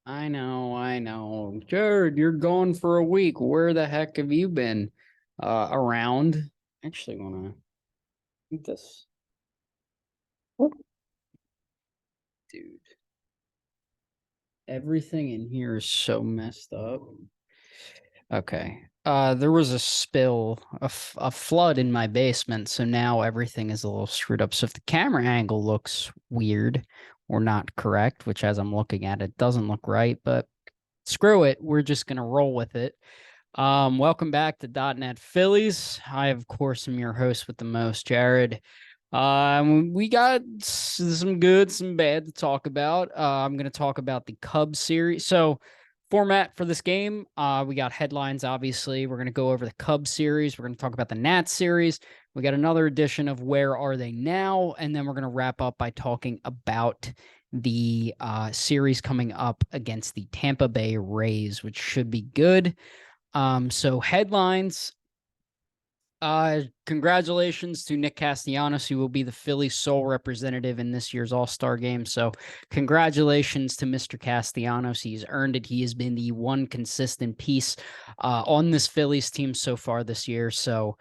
I know, I know. Jared, you're gone for a week. Where the heck have you been? Around. Actually, wanna eat this, dude. Everything in here is so messed up. Okay. There was a spill, a flood in my basement, so now everything is a little screwed up. So if the camera angle looks weird or not correct, which as I'm looking at it doesn't look right, but screw it, we're just gonna roll with it. Welcome back to .NET Phillies. I, of course, am your host with the most, Jared. We got some good, some bad to talk about. I'm going to talk about the Cubs series. So, format for this game, we got headlines, obviously. We're going to go over the Cubs series. We're going to talk about the Nats series. We got another edition of Where Are They Now? And then we're going to wrap up by talking about the series coming up against the Tampa Bay Rays, which should be good. So headlines. Congratulations to Nick Castellanos, who will be the Phillies' sole representative in this year's All-Star game. So congratulations to Mr. Castellanos. He's earned it. He has been the one consistent piece on this Phillies team so far this year. So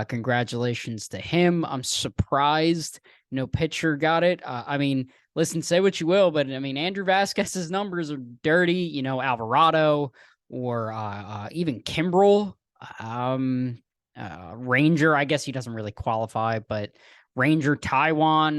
congratulations to him. I'm surprised no pitcher got it. I mean, listen, say what you will, but I mean, Andrew Vasquez's numbers are dirty. Alvarado or even Kimbrel. Ranger, I guess he doesn't really qualify, but Ranger Taiwan,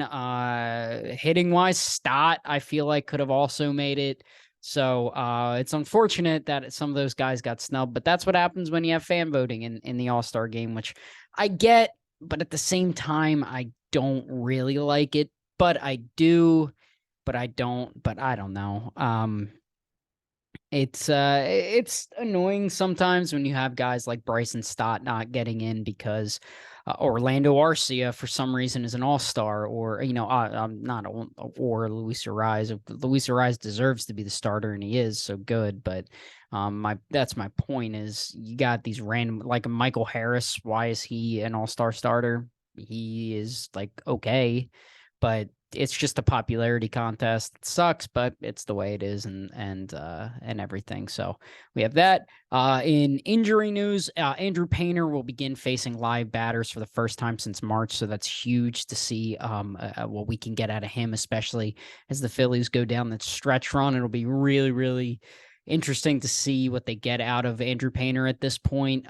hitting wise, Stott, I feel like could have also made it. So it's unfortunate that some of those guys got snubbed, but that's what happens when you have fan voting in the All-Star game, which I get, but at the same time, I don't really like it, but I do, but I don't, but I don't know. It's annoying sometimes when you have guys like Bryson Stott not getting in because Orlando Arcia for some reason is an all-star, or not or Luis Ariz. Luis Ariz deserves to be the starter, and he is so good. But that's my point is you got these random like Michael Harris. Why is he an all-star starter? He is like okay, but it's just a popularity contest. It sucks, but it's the way it is, and everything. So we have that. In injury news, Andrew Painter will begin facing live batters for the first time since March, so that's huge to see what we can get out of him, especially as the Phillies go down that stretch run. It'll be really, really interesting to see what they get out of Andrew Painter at this point.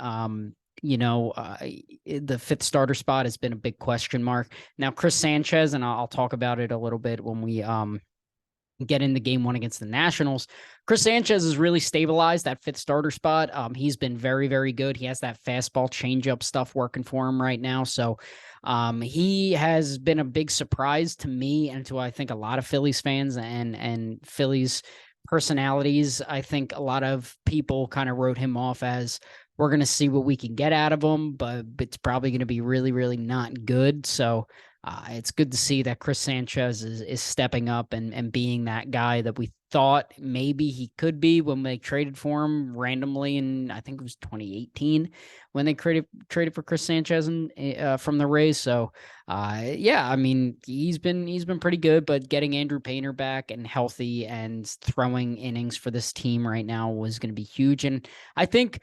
The fifth starter spot has been a big question mark. Now, Chris Sanchez, and I'll talk about it a little bit when we get into game one against the Nationals. Chris Sanchez has really stabilized that fifth starter spot. He's been very, very good. He has that fastball changeup stuff working for him right now. So he has been a big surprise to me and to, I think, a lot of Phillies fans and Phillies personalities. I think a lot of people kind of wrote him off as we're going to see what we can get out of him, but it's probably going to be really, really not good. So it's good to see that Chris Sanchez is stepping up and being that guy that we thought maybe he could be when they traded for him randomly in, I think it was 2018 when they traded for Chris Sanchez from the Rays. So yeah, I mean, he's been pretty good, but getting Andrew Painter back and healthy and throwing innings for this team right now was going to be huge. And I think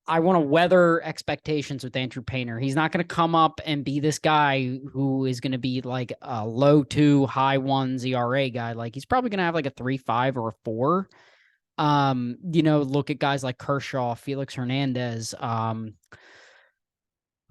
I want to weather expectations with Andrew Painter. He's not going to come up and be this guy who is going to be like a low 2, high 1 ERA guy. Like he's probably going to have like a 3.5 or a 4. Look at guys like Kershaw, Felix Hernandez,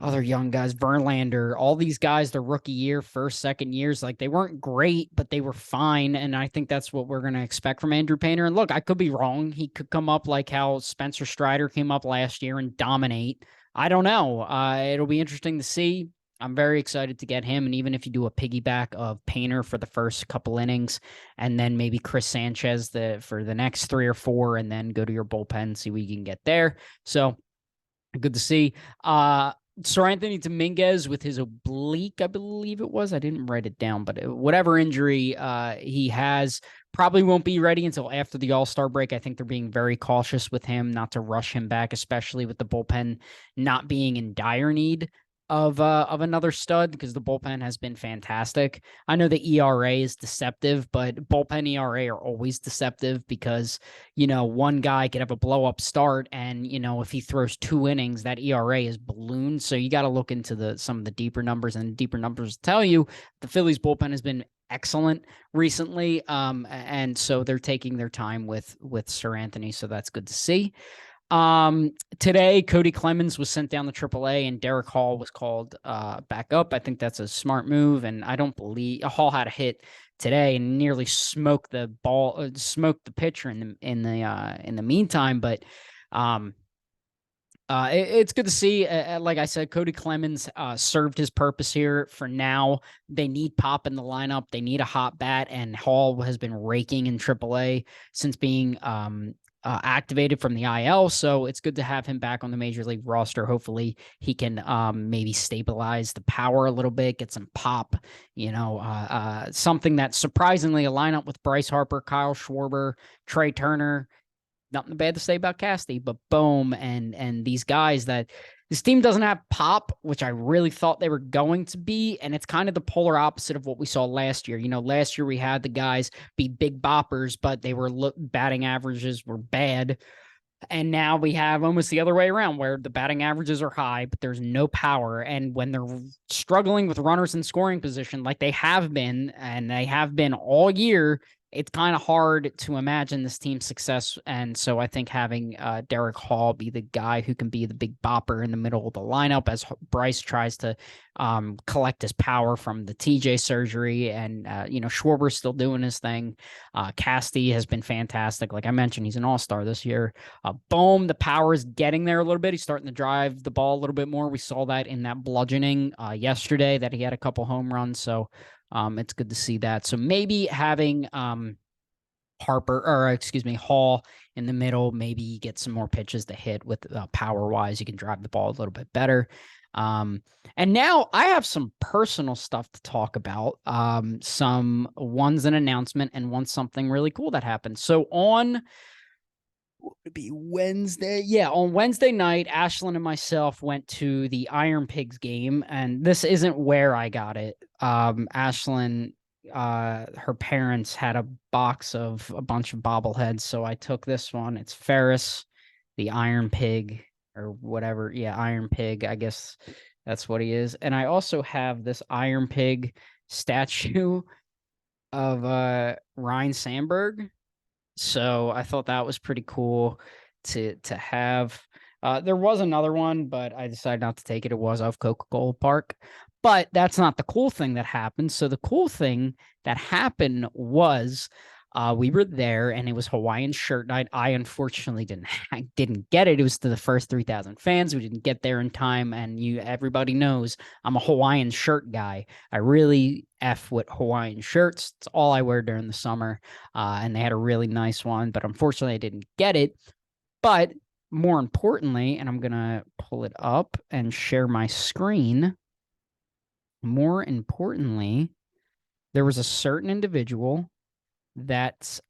other young guys, Verlander, all these guys, their rookie year, first, second years, like they weren't great, but they were fine. And I think that's what we're going to expect from Andrew Painter. And look, I could be wrong. He could come up like how Spencer Strider came up last year and dominate. I don't know. It'll be interesting to see. I'm very excited to get him. And even if you do a piggyback of Painter for the first couple innings, and then maybe Chris Sanchez for the next 3 or 4, and then go to your bullpen, see what you can get there. So good to see. Sir Anthony Dominguez with his oblique, I believe it was. I didn't write it down, but whatever injury he has, probably won't be ready until after the All-Star break. I think they're being very cautious with him, not to rush him back, especially with the bullpen not being in dire need. of another stud because the bullpen has been fantastic. I know the ERA is deceptive, but bullpen ERA are always deceptive because, one guy could have a blow up start and, if he throws 2 innings, that ERA is ballooned. So you got to look into some of the deeper numbers, and the deeper numbers tell you the Phillies bullpen has been excellent recently. And so they're taking their time with Sir Anthony. So that's good to see. Today, Cody Clemens was sent down to AAA and Derek Hall was called back up. I think that's a smart move, and I don't believe Hall had a hit today and nearly smoked the pitcher in the meantime. But it's good to see. Like I said, Cody Clemens served his purpose here for now. They need pop in the lineup. They need a hot bat, and Hall has been raking in AAA since being activated from the IL. So it's good to have him back on the major league roster. Hopefully he can maybe stabilize the power a little bit, get some pop, something that surprisingly a lineup with Bryce Harper, Kyle Schwarber, Trey Turner, nothing bad to say about Casty, but Bohm and these guys that this team doesn't have pop, which I really thought they were going to be. And it's kind of the polar opposite of what we saw last year. Last year we had the guys be big boppers, but they were batting averages were bad. And now we have almost the other way around where the batting averages are high, but there's no power. And when they're struggling with runners in scoring position, like they have been, and they have been all year, it's kind of hard to imagine this team's success. And so I think having Derek Hall be the guy who can be the big bopper in the middle of the lineup as Bryce tries to collect his power from the TJ surgery. And, Schwarber's still doing his thing. Casty has been fantastic. Like I mentioned, he's an all-star this year. Bohm, the power is getting there a little bit. He's starting to drive the ball a little bit more. We saw that in that bludgeoning yesterday that he had a couple home runs. So it's good to see that. So maybe having Hall in the middle, maybe you get some more pitches to hit with power-wise. You can drive the ball a little bit better. And now I have some personal stuff to talk about. One's an announcement and one's something really cool that happened. So on Wednesday. Yeah, on Wednesday night, Ashlyn and myself went to the Iron Pigs game, and this isn't where I got it. Ashlyn, her parents had a box of a bunch of bobbleheads, so I took this one. It's Ferris, the Iron Pig, or whatever. Yeah, Iron Pig. I guess that's what he is. And I also have this Iron Pig statue of Ryan Sandberg. So I thought that was pretty cool to have. There was another one, but I decided not to take it. It was of Coca-Cola Park. But that's not the cool thing that happened. So the cool thing that happened was we were there, and it was Hawaiian shirt night. I unfortunately didn't get it. It was to the first 3,000 fans. We didn't get there in time, and everybody knows I'm a Hawaiian shirt guy. I really F with Hawaiian shirts. It's all I wear during the summer, and they had a really nice one, but unfortunately I didn't get it. But more importantly, and I'm going to pull it up and share my screen, more importantly, there was a certain individual that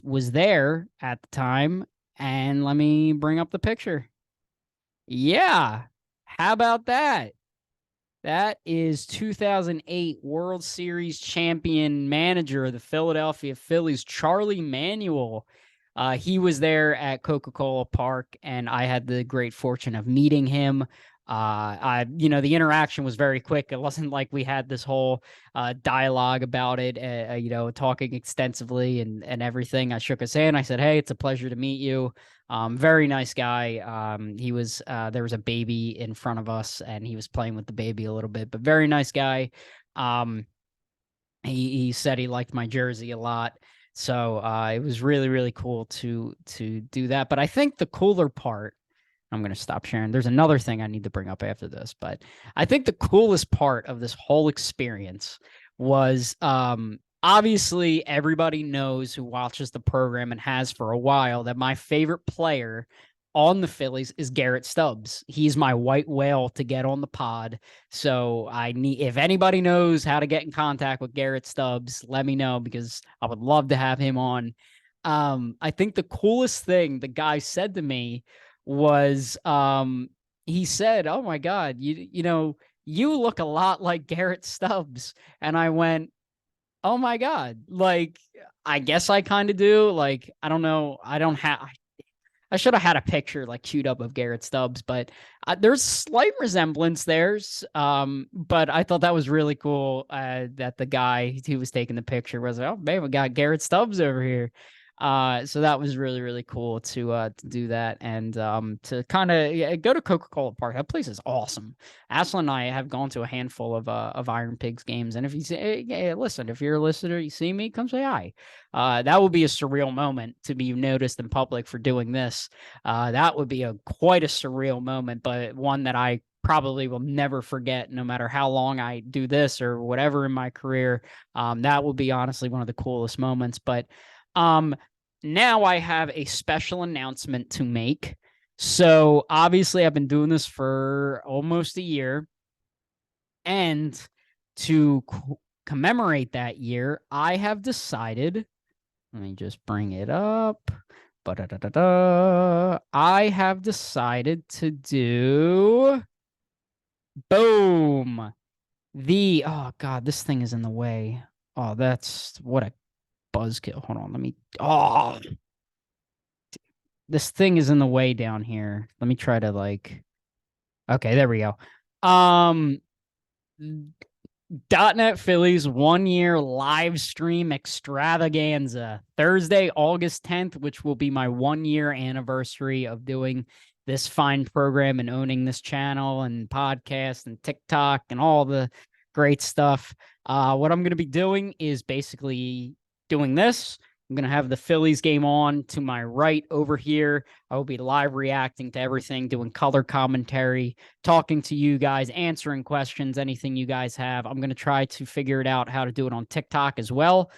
was there at the time, and let me bring up the picture. Yeah, how about that? That is 2008 World Series champion manager of the Philadelphia Phillies, Charlie Manuel. He was there at Coca-Cola Park, and I had the great fortune of meeting him. The interaction was very quick. It wasn't like we had this whole dialogue about it, talking extensively and everything. I shook his hand. I said, "Hey, it's a pleasure to meet you." Very nice guy. He was there was a baby in front of us, and he was playing with the baby a little bit, but very nice guy. He said he liked my jersey a lot. So it was really, really cool to do that. But I think the cooler part, I'm going to stop sharing. There's another thing I need to bring up after this, but I think the coolest part of this whole experience was obviously everybody knows who watches the program and has for a while that my favorite player on the Phillies is Garrett Stubbs. He's my white whale to get on the pod. So if anybody knows how to get in contact with Garrett Stubbs, let me know, because I would love to have him on. I think the coolest thing the guy said to me was he said, "Oh my God, you look a lot like Garrett Stubbs." And I went, "Oh my God, like I guess I kind of do." Like I don't know, I should have had a picture like queued up of Garrett Stubbs, but there's slight resemblance there. But I thought that was really cool that the guy who was taking the picture was like, "Oh man, we got Garrett Stubbs over here." So that was really really cool to do that and to kind of go to Coca-Cola Park. That place is awesome. Aslan and I have gone to a handful of Iron Pigs games, and if you say, hey, listen, if you're a listener, you see me, come say hi. That would be a surreal moment to be noticed in public for doing this. That would be quite a surreal moment, but one that I probably will never forget, no matter how long I do this or whatever in my career. That would be honestly one of the coolest moments. But um, now I have a special announcement to make. So obviously, I've been doing this for almost a year, and to commemorate that year, I have decided. Let me just bring it up. I have decided to do boom. Oh God, this thing is in the way. Oh, that's what a buzzkill. Hold on, this thing is in the way down here. Let me try to okay, there we go. Um .NET Phillies 1 year live stream extravaganza Thursday, August 10th, which will be my 1 year anniversary of doing this fine program and owning this channel and podcast and TikTok and all the great stuff. What I'm going to be doing is basically doing this. I'm going to have the Phillies game on to my right over here. I will be live reacting to everything, doing color commentary, talking to you guys, answering questions, anything you guys have. I'm going to try to figure it out how to do it on TikTok as well.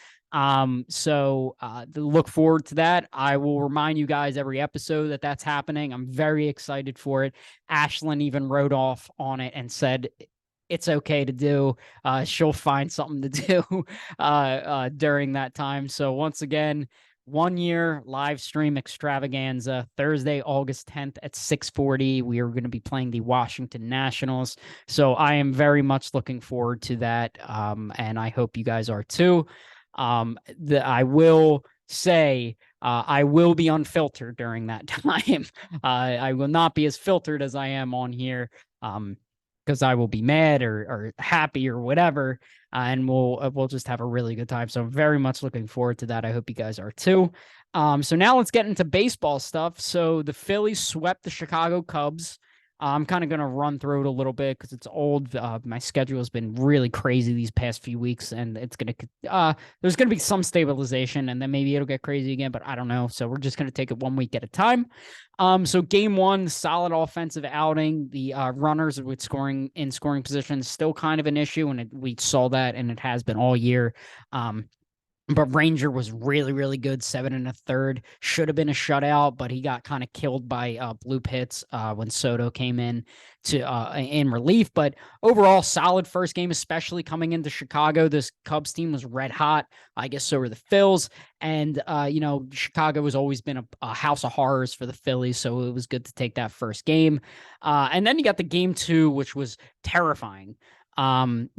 So look forward to that. I will remind you guys every episode that that's happening. I'm very excited for it. Ashlyn even wrote off on it and said it's okay to do. She'll find something to do during that time. So once again, 1 year live stream extravaganza Thursday, August 10th at 6:40. We are going to be playing the Washington Nationals. So I am very much looking forward to that. And I hope you guys are too. I will say I will be unfiltered during that time. I will not be as filtered as I am on here. Because I will be mad or happy or whatever, and we'll just have a really good time. So I'm very much looking forward to that. I hope you guys are too. So now let's get into baseball stuff. So the Phillies swept the Chicago Cubs. I'm kind of going to run through it a little bit because it's old. My schedule has been really crazy these past few weeks, and it's going to there's going to be some stabilization, and then maybe it'll get crazy again, but I don't know. So we're just going to take it 1 week at a time. So game one, solid offensive outing. The runners with scoring positions still kind of an issue, and we saw that, and it has been all year. But Ranger was really, really good. 7 1/3. Should have been a shutout, but he got kind of killed by bloop hits when Soto came in in relief. But overall, solid first game, especially coming into Chicago. This Cubs team was red hot. I guess so were the Phils. And, Chicago has always been a house of horrors for the Phillies, so it was good to take that first game. And then you got the game two, which was terrifying.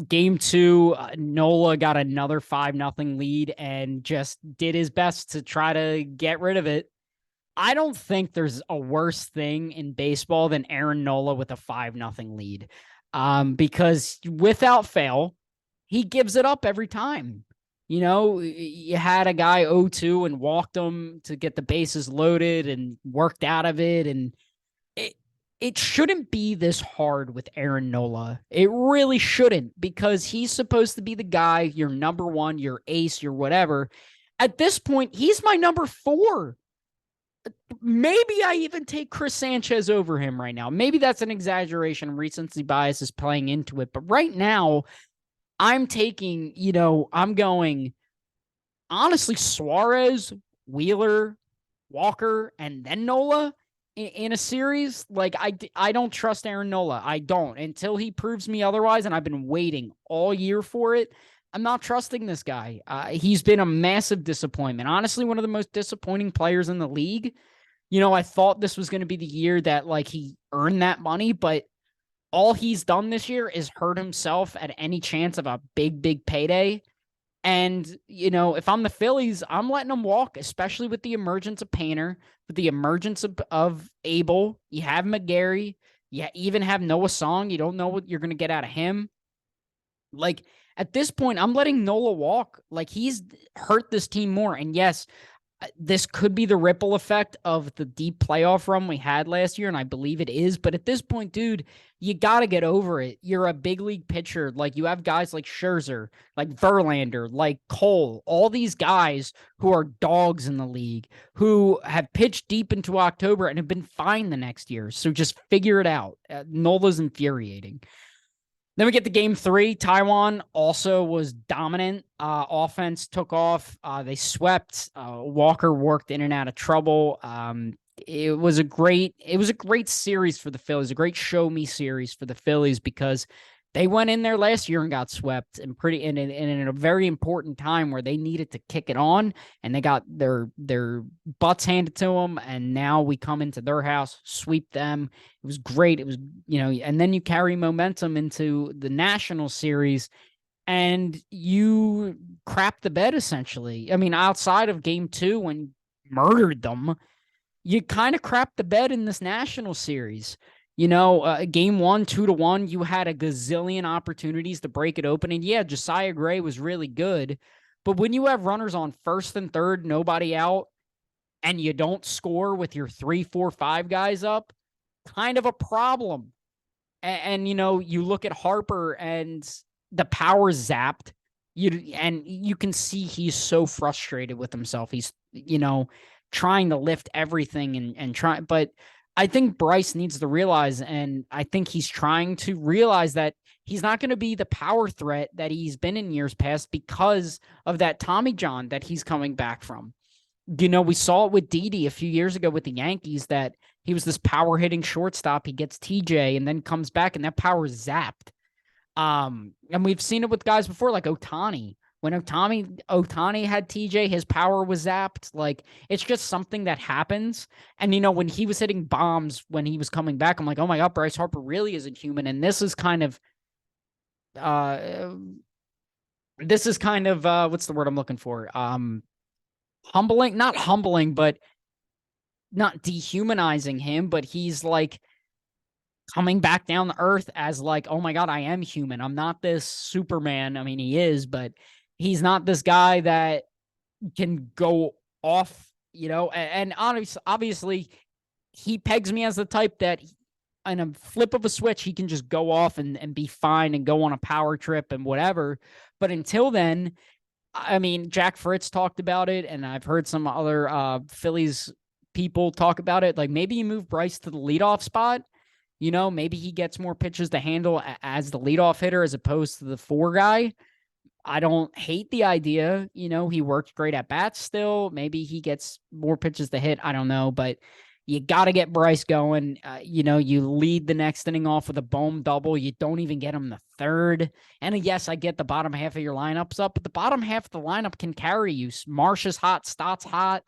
Game two, Nola got another 5-0 lead and just did his best to try to get rid of it. I don't think there's a worse thing in baseball than Aaron Nola with a 5-0 lead. Because without fail, he gives it up every time. You had a guy 0-2 and walked him to get the bases loaded and worked out of it, and it shouldn't be this hard with Aaron Nola. It really shouldn't, because he's supposed to be the guy, your number one, your ace, your whatever. At this point, he's my number 4. Maybe I even take Chris Sanchez over him right now. Maybe that's an exaggeration. Recency bias is playing into it. But right now, I'm going, honestly, Suarez, Wheeler, Walker, and then Nola in a series. Like, I don't trust Aaron Nola. I don't, until he proves me otherwise, and I've been waiting all year for it. I'm not trusting this guy. He's been a massive disappointment. Honestly, one of the most disappointing players in the league. I thought this was going to be the year that like he earned that money, but all he's done this year is hurt himself at any chance of a big payday. And, if I'm the Phillies, I'm letting them walk, especially with the emergence of Painter, with the emergence of Abel. You have McGarry. You even have Noah Song. You don't know what you're going to get out of him. Like, at this point, I'm letting Nola walk. Like, he's hurt this team more. And yes, this could be the ripple effect of the deep playoff run we had last year, and I believe it is. But at this point, dude, you got to get over it. You're a big league pitcher. Like, you have guys like Scherzer, like Verlander, like Cole, all these guys who are dogs in the league, who have pitched deep into October and have been fine the next year. So just figure it out. Nola's infuriating. Then we get to game 3. Taiwan also was dominant. Offense took off. They swept. Walker worked in and out of trouble. It was a great series for the Phillies, a great show me series for the Phillies, because they went in there last year and got swept in a very important time where they needed to kick it on, and they got their butts handed to them. And now we come into their house, sweep them. It was great. It was, and then you carry momentum into the national series and you crap the bed essentially. I mean, outside of game 2 when you murdered them, you kind of crap the bed in this national series. Game 1, 2-1, you had a gazillion opportunities to break it open. And yeah, Josiah Gray was really good. But when you have runners on first and third, nobody out, and you don't score with your 3, 4, 5 guys up, kind of a problem. And you look at Harper and the power zapped. You can see he's so frustrated with himself. He's, trying to lift everything and try, but I think Bryce needs to realize, and I think he's trying to realize, that he's not going to be the power threat that he's been in years past because of that Tommy John that he's coming back from. We saw it with Didi a few years ago with the Yankees, that he was this power hitting shortstop. He gets TJ and then comes back and that power is zapped. And we've seen it with guys before, like Ohtani. When Ohtani had TJ, his power was zapped. Like, it's just something that happens. And, when he was hitting bombs when he was coming back, I'm like, oh my God, Bryce Harper really isn't human. And this is kind of, what's the word I'm looking for? Humbling, not humbling, but not dehumanizing him, but he's like coming back down to earth as like, oh my God, I am human. I'm not this Superman. I mean, he is, but he's not this guy that can go off, and obviously he pegs me as the type that in a flip of a switch, he can just go off and be fine and go on a power trip and whatever. But until then, I mean, Jack Fritz talked about it, and I've heard some other Phillies people talk about it. Like, maybe you move Bryce to the leadoff spot. Maybe he gets more pitches to handle as the leadoff hitter as opposed to the 4 guy. I don't hate the idea. He worked great at bats still. Maybe he gets more pitches to hit. I don't know, but you got to get Bryce going. You lead the next inning off with a Bohm double. You don't even get him the 3rd. And yes, I get the bottom half of your lineups up, but the bottom half of the lineup can carry you. Marsh is hot. Stott's hot.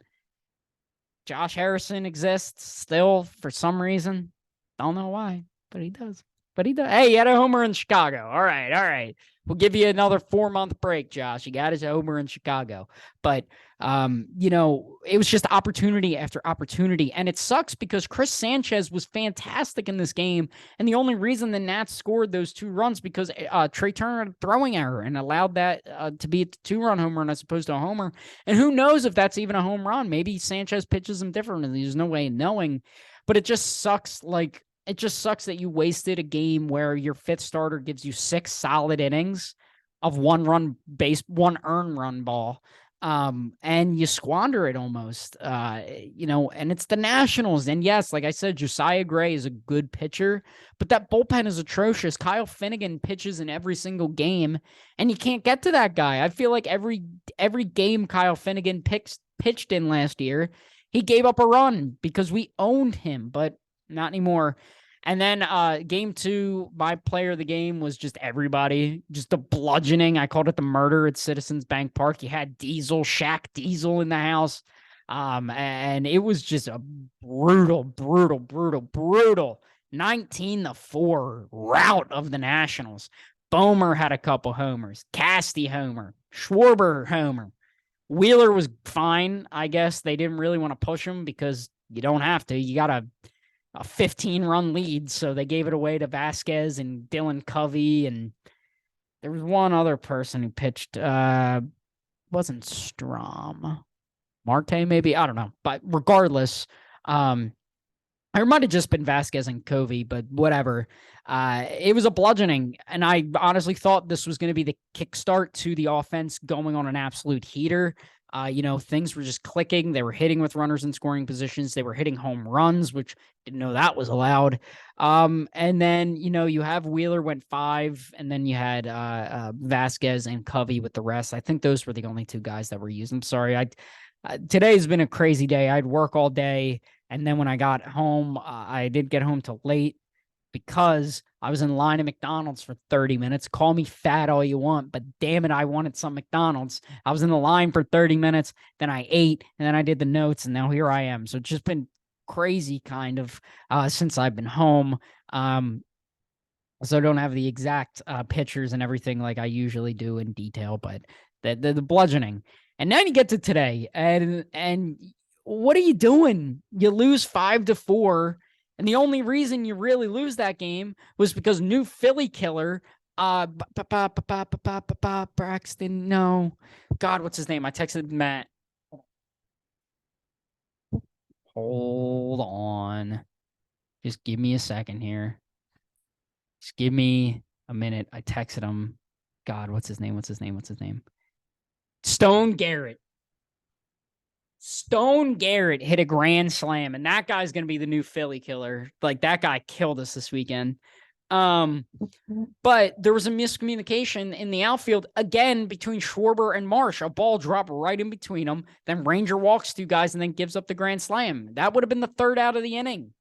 Josh Harrison exists still for some reason. Don't know why, but he does. Hey, he had a homer in Chicago. All right. We'll give you another 4-month break, Josh. You got his homer in Chicago. But, it was just opportunity after opportunity. And it sucks because Chris Sanchez was fantastic in this game. And the only reason the Nats scored those 2 runs because Trey Turner had a throwing error and allowed that to be a 2-run homer as opposed to a homer. And who knows if that's even a home run. Maybe Sanchez pitches him differently. There's no way of knowing. But it just sucks. It just sucks that you wasted a game where your 5th starter gives you 6 solid innings of 1 earned run ball. And you squander it almost, and it's the Nationals. And yes, like I said, Josiah Gray is a good pitcher, but that bullpen is atrocious. Kyle Finnegan pitches in every single game, and you can't get to that guy. I feel like every game Kyle Finnegan pitched in last year, he gave up a run because we owned him, but not anymore. And then game 2, my player of the game was just everybody, just the bludgeoning. I called it the murder at Citizens Bank Park. You had Shaq Diesel in the house. And it was just a brutal 19-4 rout of the Nationals. Bomer had a couple homers, Casty homer, Schwarber homer. Wheeler was fine, I guess. They didn't really want to push him because you don't have to. You got a 15-run lead, so they gave it away to Vasquez and Dylan Covey, and there was one other person who pitched. Wasn't Strom, Marte, maybe, I don't know. But regardless, it might have just been Vasquez and Covey, but whatever. It was a bludgeoning, and I honestly thought this was going to be the kickstart to the offense going on an absolute heater. Things were just clicking. They were hitting with runners in scoring positions. They were hitting home runs, which didn't know that was allowed. And then, you have Wheeler went 5, and then you had Vasquez and Covey with the rest. I think those were the only 2 guys that were used. I'm sorry. Today's been a crazy day. I'd work all day. And then when I got home, I did get home till late because I was in line at McDonald's for 30 minutes. Call me fat all you want, but damn it, I wanted some McDonald's. I was in the line for 30 minutes, then I ate, and then I did the notes, and now here I am. So it's just been crazy kind of since I've been home. So I don't have the exact pictures and everything like I usually do in detail, but the bludgeoning. And then you get to today, and what are you doing? You lose 5-4, and the only reason you really lose that game was because new Philly killer, Braxton. No, God, what's his name? I texted Matt. Hold on, just give me a second here. Just give me a minute. I texted him. God, what's his name? Stone Garrett. Stone Garrett hit a grand slam, and that guy's going to be the new Philly killer. Like, that guy killed us this weekend. But there was a miscommunication in the outfield again between Schwarber and Marsh. A ball dropped right in between them. Then Ranger walks 2 guys and then gives up the grand slam. That would have been the 3rd out of the inning.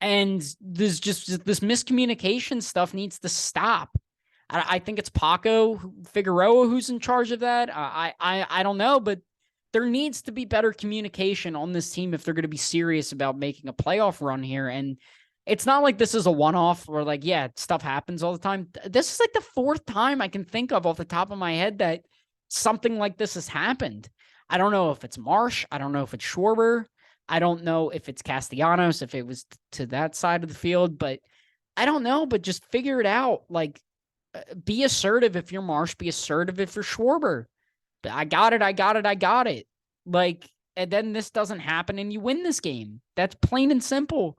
And there's just this miscommunication stuff needs to stop. I think it's Paco Figueroa who's in charge of that. I don't know, but there needs to be better communication on this team if they're going to be serious about making a playoff run here. And it's not like this is a one-off where, like, yeah, stuff happens all the time. This is like the 4th time I can think of off the top of my head that something like this has happened. I don't know if it's Marsh. I don't know if it's Schwarber. I don't know if it's Castellanos, if it was to that side of the field, but I don't know, but just figure it out. Like, be assertive if you're Marsh, be assertive if you're Schwarber. I got it. Like, and then this doesn't happen and you win this game. That's plain and simple.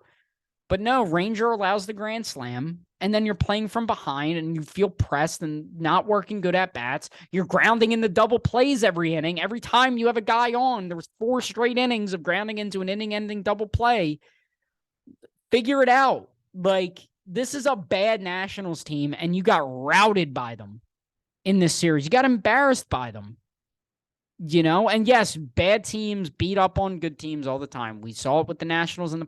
But no, Ranger allows the grand slam, and then you're playing from behind and you feel pressed and not working good at bats. You're grounding in the double plays every inning. Every time you have a guy on, there was 4 straight innings of grounding into an inning-ending double play. Figure it out. Like, this is a bad Nationals team, and you got routed by them in this series. You got embarrassed by them. And yes, bad teams beat up on good teams all the time. We saw it with the Nationals in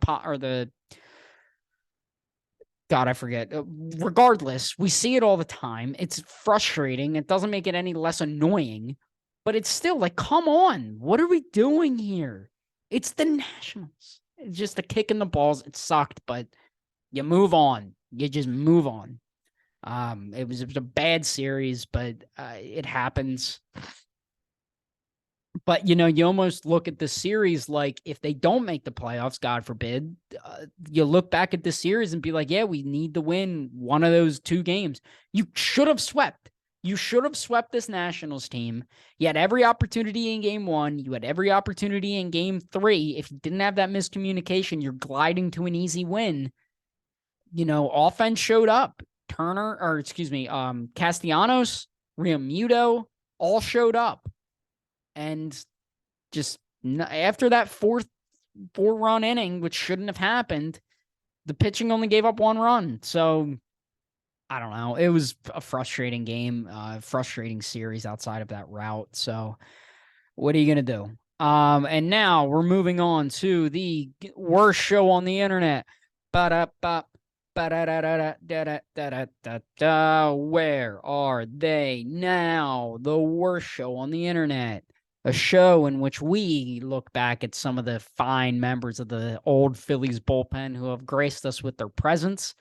God, I forget. Regardless, we see it all the time. It's frustrating. It doesn't make it any less annoying, but it's still like, come on. What are we doing here? It's the Nationals. It's just a kick in the balls. It sucked, but you move on. You just move on. It was a bad series, but it happens. But, you almost look at the series like if they don't make the playoffs, God forbid, you look back at the series and be like, yeah, we need to win one of those 2 games. You should have swept. You should have swept this Nationals team. You had every opportunity in game 1. You had every opportunity in game 3. If you didn't have that miscommunication, you're gliding to an easy win. Offense showed up. Castellanos, Realmuto, all showed up. And just after that 4-run inning, which shouldn't have happened, the pitching only gave up 1 run. So, I don't know. It was a frustrating game, frustrating series outside of that route. So, what are you going to do? And now we're moving on to the worst show on the internet. Where are they now? The worst show on the internet. a show in which we look back at some of the fine members of the old Phillies bullpen who have graced us with their presence.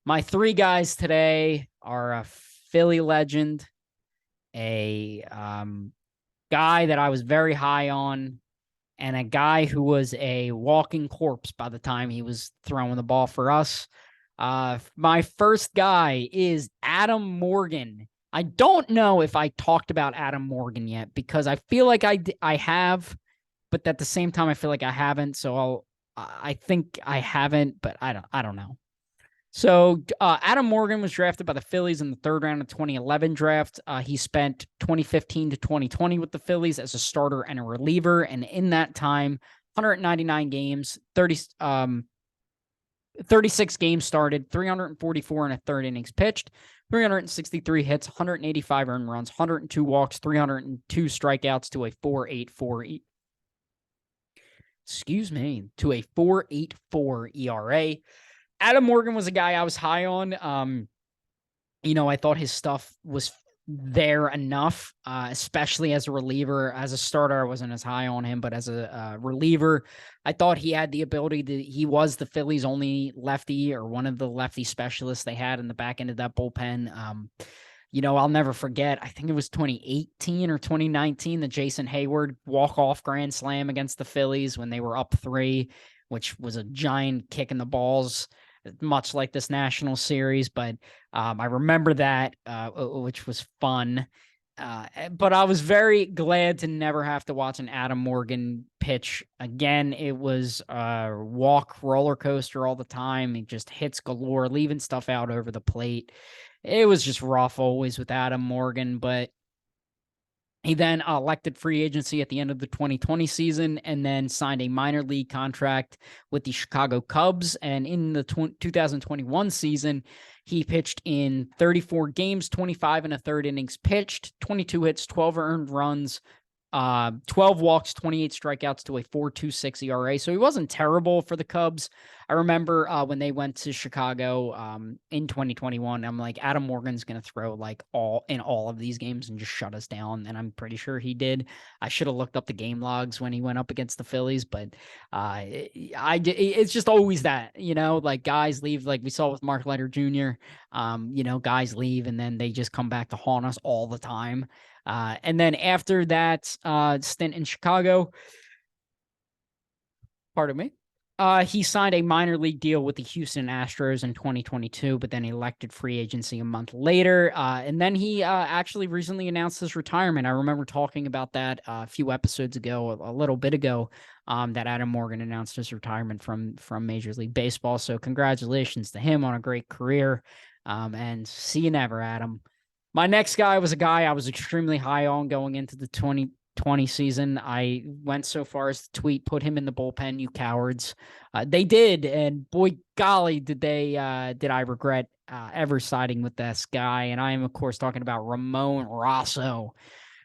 My three guys today are a Philly legend, a guy that I was very high on, and a guy who was a walking corpse by the time he was throwing the ball for us. My first guy is Adam Morgan. I don't know if I talked about Adam Morgan yet because I feel like I have, but at the same time I feel like I haven't. So I think I haven't, but I don't know. So Adam Morgan was drafted by the Phillies in the third round of 2011 draft. He spent 2015 to 2020 with the Phillies as a starter and a reliever, and in that time, 199 games, 36 games started, 344 and a third innings pitched, 363 hits, 185 earned runs, 102 walks, 302 strikeouts to a 4.84 to a 4.84 ERA. Adam Morgan was a guy I was high on. I thought his stuff was there enough, especially as a reliever. As a starter, I wasn't as high on him, but as a reliever, I thought he had the ability to. He was the Phillies' only lefty, or one of the lefty specialists they had in the back end of that bullpen. I'll never forget, I think it was 2018 or 2019, the Jason Hayward walk-off grand slam against the Phillies when they were up 3, which was a giant kick in the balls, much like this national series. But I remember that, which was fun. But I was very glad to never have to watch an Adam Morgan pitch again. It was a walk roller coaster all the time. He just hits galore, leaving stuff out over the plate. It was just rough always with Adam Morgan, but he then elected free agency at the end of the 2020 season and then signed a minor league contract with the Chicago Cubs. And in the 2021 season, he pitched in 34 games, 25 and a third innings pitched, 22 hits, 12 earned runs, 12 walks, 28 strikeouts to a 4.26 ERA. So he wasn't terrible for the Cubs. I remember when they went to Chicago in 2021, I'm like, Adam Morgan's going to throw like all of these games and just shut us down. And I'm pretty sure he did. I should have looked up the game logs when he went up against the Phillies, but it's just always that, like guys leave, like we saw with Mark Leiter Jr., guys leave and then they just come back to haunt us all the time. And then after that stint in Chicago, pardon me, he signed a minor league deal with the Houston Astros in 2022, but then elected free agency a month later. And then he actually recently announced his retirement. I remember talking about that a few episodes ago, a little bit ago, that Adam Morgan announced his retirement from Major League Baseball. So congratulations to him on a great career. And see you never, Adam. My next guy was a guy I was extremely high on going into the 2020 season. I went so far as to tweet, put him in the bullpen, you cowards. They did, and boy golly, did I regret ever siding with this guy. And I am, of course, talking about Ramon Rosso.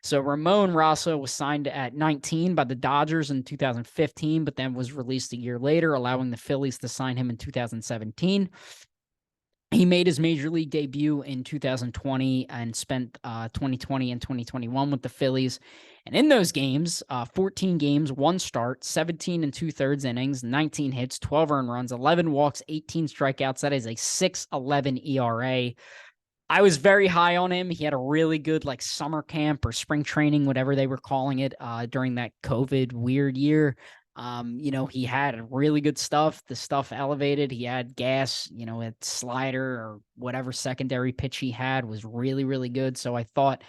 So Ramon Rosso was signed at 19 by the Dodgers in 2015, but then was released a year later, allowing the Phillies to sign him in 2017. He made his major league debut in 2020 and spent 2020 and 2021 with the Phillies. And in those games, 14 games, 1 start, 17 and 2/3 innings, 19 hits, 12 earned runs, 11 walks, 18 strikeouts. That is a 6.11 ERA. I was very high on him. He had a really good like summer camp or spring training, whatever they were calling it, during that COVID weird year. He had really good stuff. The stuff elevated. He had gas, at slider or whatever secondary pitch he had was really, really good. So I thought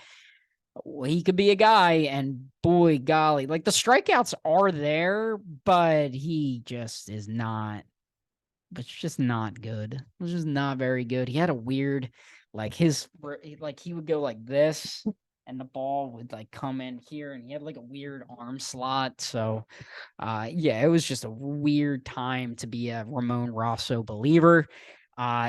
he could be a guy, and boy, golly, like the strikeouts are there, but he just is not, it's just not good. It's just not very good. He had a weird, like he would go like this and the ball would like come in here and he had like a weird arm slot. So it was just a weird time to be a Ramon Rosso believer.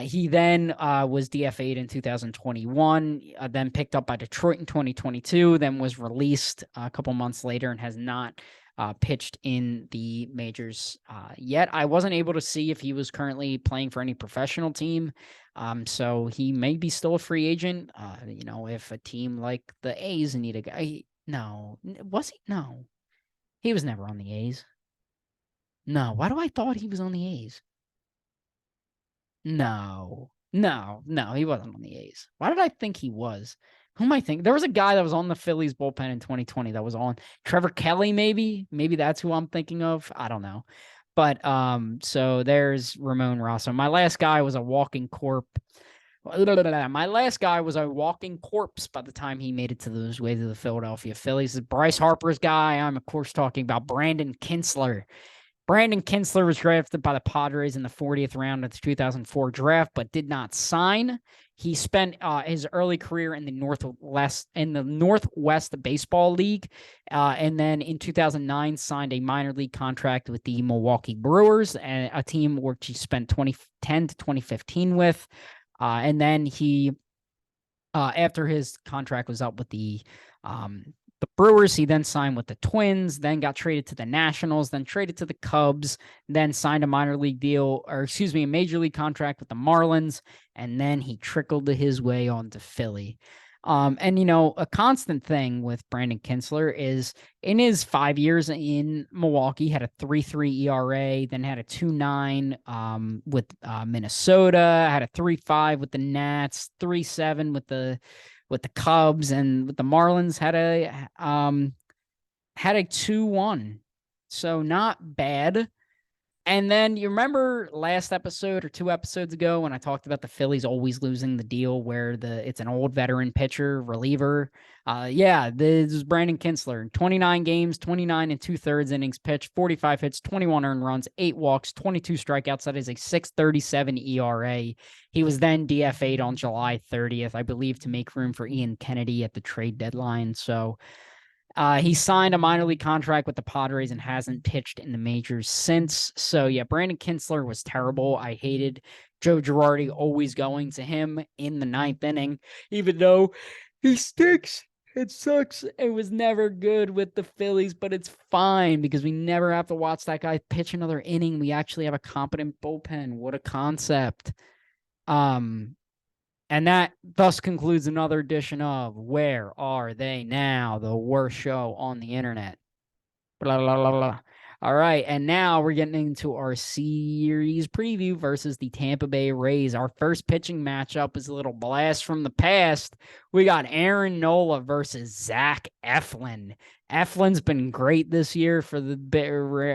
He then was DFA'd in 2021, then picked up by Detroit in 2022, then was released a couple months later and has not pitched in the majors yet. I wasn't able to see if he was currently playing for any professional team. So he may be still a free agent. If a team like the A's need a guy, No. Was he? No. He was never on the A's. No. Why do I thought he was on the A's? No. No. No, he wasn't on the A's. Why did I think he was? Who am I thinking? There was a guy that was on the Phillies bullpen in 2020 that was on Trevor Kelly, maybe. Maybe that's who I'm thinking of. I don't know. But so there's Ramon Rosso. My last guy was a walking corpse. My last guy was a walking corpse by the time he made it to those way to the Philadelphia Phillies. This is Bryce Harper's guy. I'm of course talking about Brandon Kinsler. Brandon Kinsler was drafted by the Padres in the 40th round of the 2004 draft, but did not sign. He spent his early career in the Northwest Baseball League, and then in 2009 signed a minor league contract with the Milwaukee Brewers, a team which he spent 2010 to 2015 with. And then he, after his contract was up with the Brewers, he then signed with the Twins, then got traded to the Nationals, then traded to the Cubs, then signed a minor league deal, or excuse me, a major league contract with the Marlins, and then he trickled his way onto Philly. And, you know, a constant thing with Brandon Kinsler is in his 5 years in Milwaukee, had a 3.3 ERA, then had a 2.9 with Minnesota, had a 3.5 with the Nats, 3.7 with the Cubs, and with the Marlins had a 2.1. So not bad. And then you remember last episode or 2 episodes ago when I talked about the Phillies always losing the deal where it's an old veteran pitcher, reliever. Yeah, this is Brandon Kinsler. 29 games, 29 and 2/3 innings pitched, 45 hits, 21 earned runs, 8 walks, 22 strikeouts. That is a 6.37 ERA. He was then DFA'd on July 30th, I believe, to make room for Ian Kennedy at the trade deadline. So he signed a minor league contract with the Padres and hasn't pitched in the majors since. So, yeah, Brandon Kinsler was terrible. I hated Joe Girardi always going to him in the 9th inning, even though he stinks. It sucks. It was never good with the Phillies, but it's fine because we never have to watch that guy pitch another inning. We actually have a competent bullpen. What a concept. And that thus concludes another edition of Where Are They Now? The worst show on the internet. Blah, blah, blah, blah. All right. And now we're getting into our series preview versus the Tampa Bay Rays. Our first pitching matchup is a little blast from the past. We got Aaron Nola versus Zach Eflin. Eflin's been great this year for the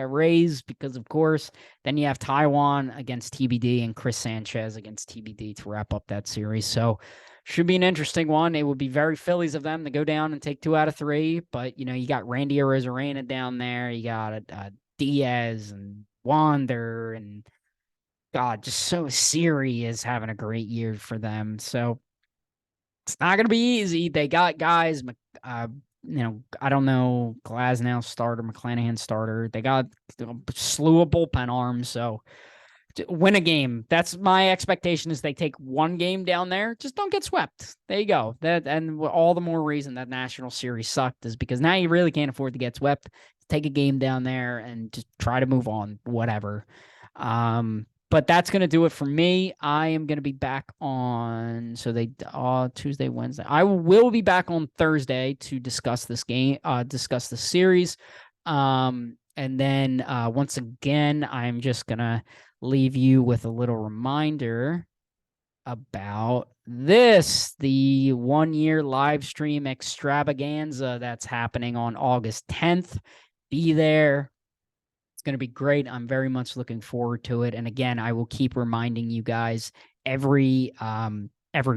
Rays because, of course, then you have Taiwan against TBD and Chris Sanchez against TBD to wrap up that series. So should be an interesting one. It would be very Phillies of them to go down and take 2 out of 3. But, you know, you got Randy Arozarena down there. You got Diaz and Wander. And, God, just so Siri is having a great year for them. So it's not going to be easy. They got guys, you know, I don't know, Glasnow starter, McClanahan starter. They got a slew of bullpen arms. So win a game. That's my expectation is they take 1 game down there. Just don't get swept. There you go. That and all the more reason that National Series sucked is because now you really can't afford to get swept. Take a game down there and just try to move on, whatever. But that's going to do it for me. I am going to be back on Tuesday, Wednesday. I will be back on Thursday to discuss this game, discuss the series. And then once again, I'm just going to leave you with a little reminder about this, the 1-year live stream extravaganza that's happening on August 10th. Be there. It's going to be great. I'm very much looking forward to it. And again, I will keep reminding you guys every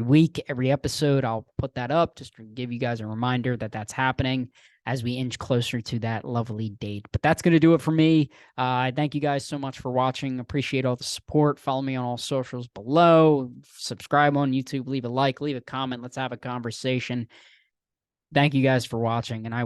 week, every episode, I'll put that up just to give you guys a reminder that that's happening as we inch closer to that lovely date. But that's going to do it for me. I thank you guys so much for watching. Appreciate all the support. Follow me on all socials below. Subscribe on YouTube. Leave a like. Leave a comment. Let's have a conversation. Thank you guys for watching. And I